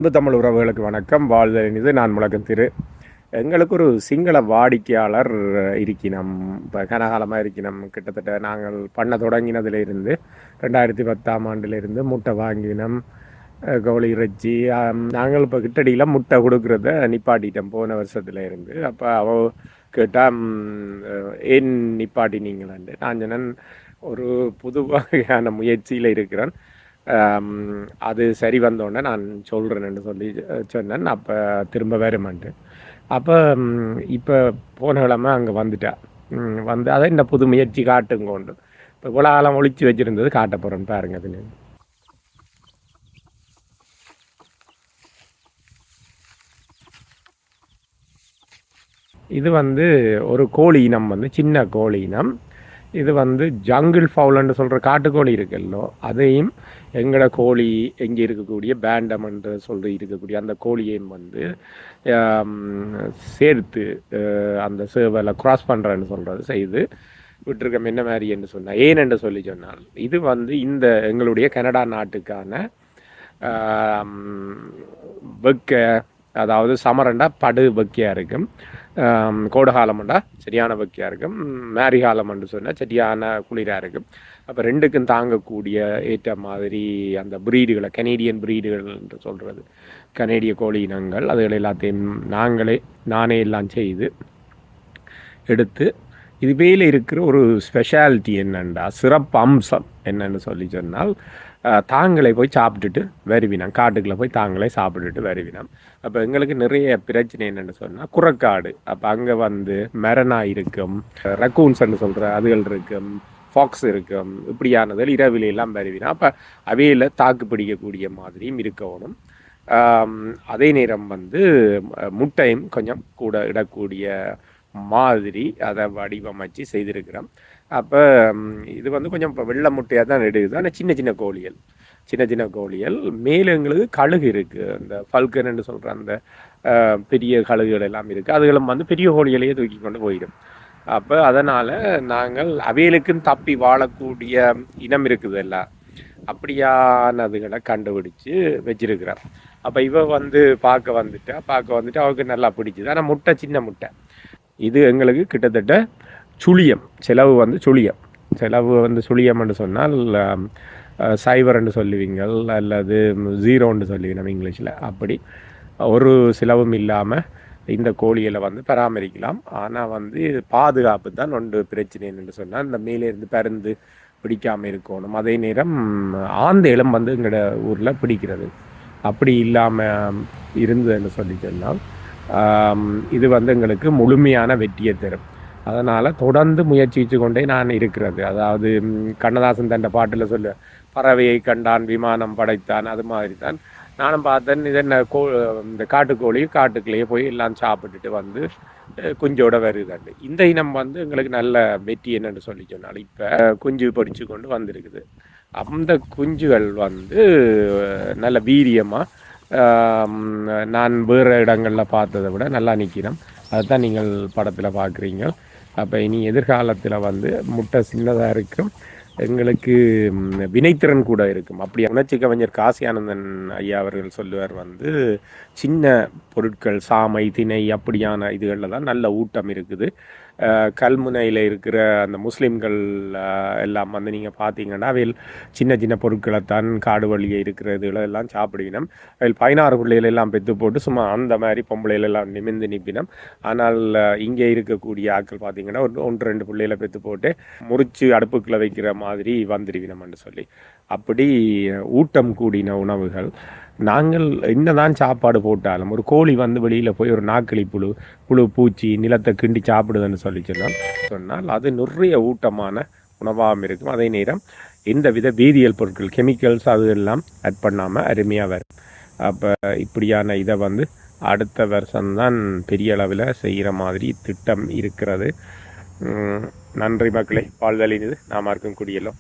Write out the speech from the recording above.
அன்பு தமிழ் உறவுகளுக்கு வணக்கம். வாழ்தல் இது நான் முழக்கம் திரு. எங்களுக்கு ஒரு சிங்கள வாடிக்கையாளர் இருக்கினோம். இப்போ கனகாலமாக இருக்கினோம். கிட்டத்தட்ட நாங்கள் பண்ண தொடங்கினதுலேருந்து 2010ஆம் ஆண்டிலிருந்து முட்டை வாங்கினோம். கோழி இறைச்சி நாங்கள் இப்போ கிட்டடியில் முட்டை கொடுக்குறத நிப்பாட்டிட்டோம் போன வருஷத்துல இருந்து. அப்போ அவ கேட்டால் ஏன் நிப்பாட்டினீங்களான்னு நான் சொன்னேன், ஒரு புது வகையான முயற்சியில் இருக்கிறேன், அது சரி வந்தோடனே நான் சொல்கிறேன்னு சொல்லி சொன்னேன். அப்போ திரும்ப வருமான்ட்டு. அப்போ இப்போ போன கிழமை அங்கே வந்துட்டா. வந்து அதை இந்த புது முயற்சி காட்டுங்கோண்டு இப்போ இவ்வளோ காலம் ஒழிச்சு வச்சுருந்தது காட்ட போகிறேன்னு பாருங்க. அதுன்னு இது வந்து ஒரு கோழி இனம், வந்து சின்ன கோழி இனம். இது வந்து ஜங்கிள் ஃபவுல்னு சொல்கிற காட்டுக்கோழி இருக்குல்லோ, அதையும் எங்களோட கோழி எங்கே இருக்கக்கூடிய பேண்டம் என்று சொல்லி இருக்கக்கூடிய அந்த கோழியையும் வந்து சேர்த்து அந்த சேவலை க்ராஸ் பண்ணுறேன்னு சொல்கிறது செய்து விட்டுருக்கோம். என்ன மாதிரி என்று சொன்னால், ஏன் என்று சொல்லி சொன்னால், இது வந்து இந்த எங்களுடைய கனடா நாட்டுக்கான வெக்க, அதாவது சமரண்டா படு வெக்கையாக இருக்கும், கோடை காலம்ண்டா சரியான வெக்கையாக இருக்கும், மேரி காலம்னு சொன்னால் சரியான குளிராக இருக்கும். அப்போ ரெண்டுக்கும் தாங்கக்கூடிய ஏற்ற மாதிரி அந்த ப்ரீடுகளை, கனேடியன் ப்ரீடுகள் என்று சொல்கிறது, கனேடிய கோழி இனங்கள், அதுகள் எல்லாத்தையும் நானே எல்லாம் செய்து எடுத்து, இது வேலை இருக்கிற ஒரு ஸ்பெஷாலிட்டி என்னென்னா, சிறப்பு அம்சம் என்னென்னு சொல்லி சொன்னால், தாங்களே போய் சாப்பிட்டுட்டு வருவினோம். காட்டுக்குள்ளே போய் தாங்களே சாப்பிட்டுட்டு வருவினோம். அப்போ எங்களுக்கு நிறைய பிரச்சனை என்னென்னு சொன்னால், குறக்காடு. அப்போ அங்கே வந்து மெரனா இருக்கும், ரக்கூன்ஸ்ன்னு சொல்கிற அதுகள் இருக்கும், ஃபாக்ஸ் இருக்கும், இப்படியானதில் இரவிலெல்லாம் வருவினோம். அப்போ அவையில் தாக்கு பிடிக்கக்கூடிய மாதிரியும் இருக்கணும். அதே நேரம் வந்து முட்டையும் கொஞ்சம் கூட இடக்கூடிய மாதிரி அதை வடிவமைச்சு செய்திருக்கிறோம். அப்போ இது வந்து கொஞ்சம் இப்போ வெள்ளை முட்டையாக தான் எடுக்குது. ஆனால் சின்ன சின்ன கோழிகள் மேலே எங்களுக்கு கழுகு இருக்குது, அந்த ஃபல்கன்னு சொல்கிற அந்த பெரிய கழுகுகள் எல்லாம் இருக்குது. அதுகளும் வந்து பெரிய கோழிகளையே தூக்கி கொண்டு போயிடும். அப்போ அதனால் நாங்கள் அவைகளுக்குன்னு தப்பி வாழக்கூடிய இனம் இருக்குது எல்லாம், அப்படியானதுகளை கண்டுபிடிச்சு வச்சிருக்கிறோம். அப்போ இவ வந்து பார்க்க வந்துட்டு அவருக்கு நல்லா பிடிச்சிது. ஆனால் முட்டை சின்ன முட்டை. இது எங்களுக்கு கிட்டத்தட்ட சுழியம் செலவு வந்து சுழியம்னு சொன்னால் சைபர்ன்னு சொல்லுவீங்கள் அல்லது ஜீரோன்னு சொல்லுவீங்க நம்ம இங்கிலீஷில். அப்படி ஒரு செலவும் இல்லாமல் இந்த கோழிகளை வந்து பராமரிக்கலாம். ஆனால் வந்து பாதுகாப்பு தான் ஒன்று பிரச்சனை என்னென்னு சொன்னால், இந்த மேலேருந்து பறந்து பிடிக்காமல் இருக்கணும். அதே நேரம் ஆந்தையிலும் வந்து எங்களோட ஊரில் பிடிக்கிறது அப்படி இல்லாமல் இருந்ததுன்னு சொல்லி சொன்னால், இது வந்து எங்களுக்கு முழுமையான வெற்றியை தரும். அதனால் தொடர்ந்து முயற்சித்து கொண்டே நான் இருக்கிறது. அதாவது கண்ணதாசன் தண்ட பாட்டில் சொல்ல, பறவையை கண்டான் விமானம் படைத்தான், அது மாதிரி தான் நானும் பார்த்தேன். இது என்ன இந்த காட்டுக்கோழி காட்டுக்குள்ளேயே போய் எல்லாம் சாப்பிட்டுட்டு வந்து குஞ்சோட வருதாண்டு. இந்த இனம் வந்து எங்களுக்கு நல்ல வெற்றி என்னென்னு சொல்லி சொன்னால், இப்போ குஞ்சு பொடிச்சு கொண்டு வந்திருக்குது. அந்த குஞ்சுகள் வந்து நல்ல வீரியமாக நான் வேறு இடங்களில் பார்த்ததை விட நல்லா நிற்கிறோம். அதுதான் நீங்கள் படத்தில் பார்க்குறீங்க. அப்போ இனி எதிர்காலத்தில் வந்து முட்டை சின்னதாக இருக்கும், எங்களுக்கு வினைத்திறன் கூட இருக்கும். அப்படி உணர்ச்சி கவிஞர் காசி ஆனந்தன் ஐயா அவர்கள் சொல்லுவார், வந்து சின்ன பொருட்கள் சாமை திணை அப்படியான இதுகளில் தான் நல்ல ஊட்டம் இருக்குது. கல்முனையில் இருக்கிற அந்த முஸ்லீம்கள் எல்லாம் வந்து நீங்கள் பார்த்தீங்கன்னா, அவையில் சின்ன பொருட்களைத்தான் காடு வழியே இருக்கிற இதுகளெல்லாம் சாப்பிடுவினம். அதில் 16 பிள்ளைகளெல்லாம் பெற்று போட்டு சும்மா அந்த மாதிரி பொம்பளைகளெல்லாம் நிமிர்ந்து நிற்பினம். ஆனால் இங்கே இருக்கக்கூடிய ஆட்கள் பார்த்தீங்கன்னா, 1-2 பிள்ளைகளை பெற்று போட்டு முறித்து அடுப்புக்குள்ளே வைக்கிற மாதிரி வந்துடுவினம்னு சொல்லி. அப்படி ஊட்டம் கூடின உணவுகள். நாங்கள் என்னதான் சாப்பாடு போட்டாலும், ஒரு கோழி வந்து வெளியில் போய் ஒரு நாக்களி புழு பூச்சி நிலத்தை கிண்டி சாப்பிடுதுன்னு சொன்னால் அது நிறைய ஊட்டமான உணவாகவும் இருக்கும். அதே நேரம் எந்த வித வேதியியல் பொருட்கள், கெமிக்கல்ஸ் அது எல்லாம் ஆட் பண்ணாமல் அருமையாக வரும். அப்போ இப்படியான இதை வந்து அடுத்த வருஷம்தான் பெரிய அளவில் செய்கிற மாதிரி திட்டம் இருக்கிறது. நன்றி மக்களே. வாழ்தலின் இது நாம் இருக்கும் குடியெல்லாம்.